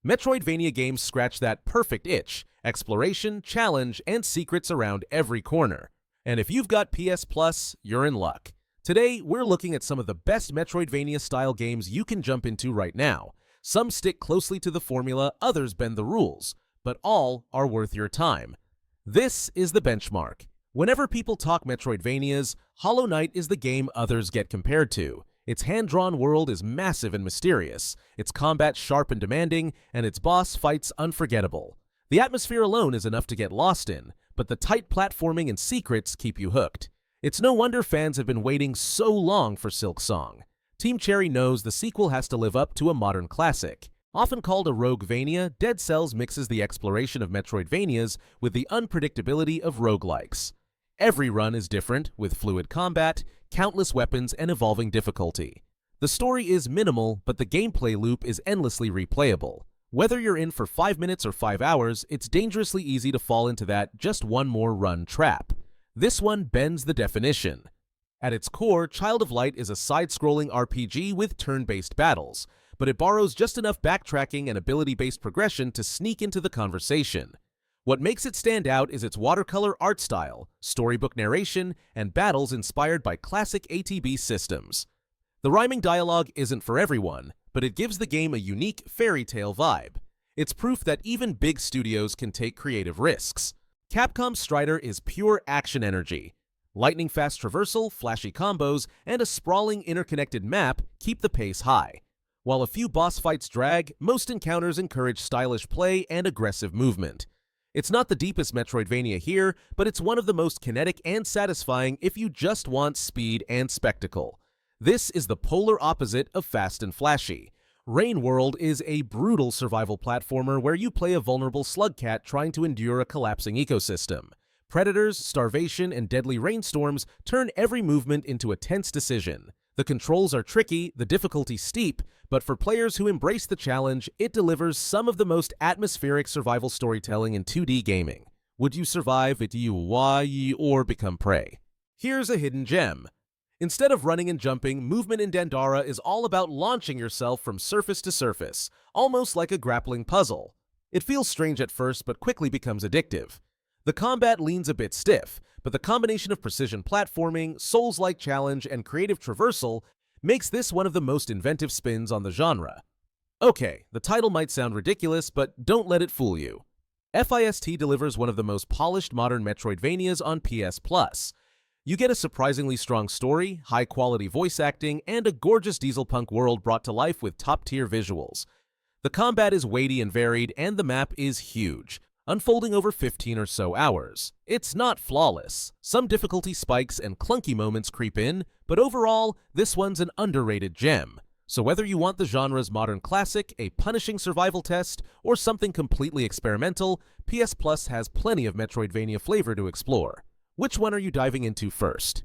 Metroidvania games scratch that perfect itch: exploration, challenge, and secrets around every corner. And if you've got PS Plus, you're in luck. Today, we're looking at some of the best Metroidvania-style games you can jump into right now. Some stick closely to the formula, others bend the rules, but all are worth your time. This is the benchmark. Whenever people talk Metroidvanias, Hollow Knight is the game others get compared to. Its hand-drawn world is massive and mysterious, its combat sharp and demanding, and its boss fights unforgettable. The atmosphere alone is enough to get lost in, but the tight platforming and secrets keep you hooked. It's no wonder fans have been waiting so long for Silksong. Team Cherry knows the sequel has to live up to a modern classic. Often called a Roguevania, Dead Cells mixes the exploration of Metroidvanias with the unpredictability of roguelikes. Every run is different, with fluid combat, countless weapons, and evolving difficulty. The story is minimal, but the gameplay loop is endlessly replayable. Whether you're in for 5 minutes or 5 hours, it's dangerously easy to fall into that just one more run trap. This one bends the definition. At its core, Child of Light is a side-scrolling RPG with turn-based battles, but it borrows just enough backtracking and ability-based progression to sneak into the conversation. What makes it stand out is its watercolor art style, storybook narration, and battles inspired by classic ATB systems. The rhyming dialogue isn't for everyone, but it gives the game a unique fairy tale vibe. It's proof that even big studios can take creative risks. Capcom's Strider is pure action energy. Lightning-fast traversal, flashy combos, and a sprawling interconnected map keep the pace high. While a few boss fights drag, most encounters encourage stylish play and aggressive movement. It's not the deepest Metroidvania here, but it's one of the most kinetic and satisfying if you just want speed and spectacle. This is the polar opposite of fast and flashy. Rain World is a brutal survival platformer where you play a vulnerable slug cat trying to endure a collapsing ecosystem. Predators, starvation, and deadly rainstorms turn every movement into a tense decision. The controls are tricky, the difficulty steep, but for players who embrace the challenge, it delivers some of the most atmospheric survival storytelling in 2D gaming. Would you survive it or become prey? Here's a hidden gem. Instead of running and jumping, movement in Dandara is all about launching yourself from surface to surface, almost like a grappling puzzle. It feels strange at first, but quickly becomes addictive. The combat leans a bit stiff, but the combination of precision platforming, Souls-like challenge, and creative traversal makes this one of the most inventive spins on the genre. Okay, the title might sound ridiculous, but don't let it fool you. F.I.S.T. delivers one of the most polished modern Metroidvanias on PS Plus. You get a surprisingly strong story, high-quality voice acting, and a gorgeous dieselpunk world brought to life with top-tier visuals. The combat is weighty and varied, and the map is huge, unfolding over 15 or so hours. It's not flawless. Some difficulty spikes and clunky moments creep in, but overall, this one's an underrated gem. So whether you want the genre's modern classic, a punishing survival test, or something completely experimental, PS Plus has plenty of Metroidvania flavor to explore. Which one are you diving into first?